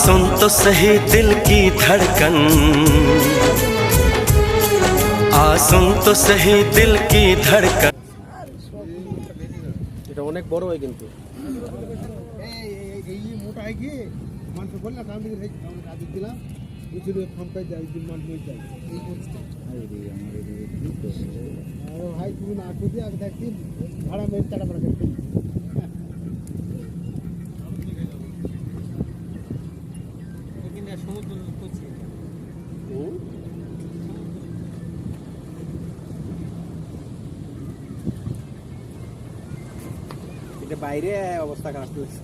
सुन तो सही दिल की धड़कन, सुन तो सही दिल की धड़कन। এটা অনেক বড় হয় কিন্তু এই মোটা হয় কি মানুষ বল না কাম দিকে কাজ দিলাম বুঝলি ফোন করে যাই দিন মান হয়ে যায় এই পরিস্থিতি। আরে ভাই তুমি না খুঁজে আগে দেখি ভাড়া মেরে টাকা পড়া করতে এখানে সমুদ্র করছে। এটা বাইরে অবস্থা খারাপ হয়েছে।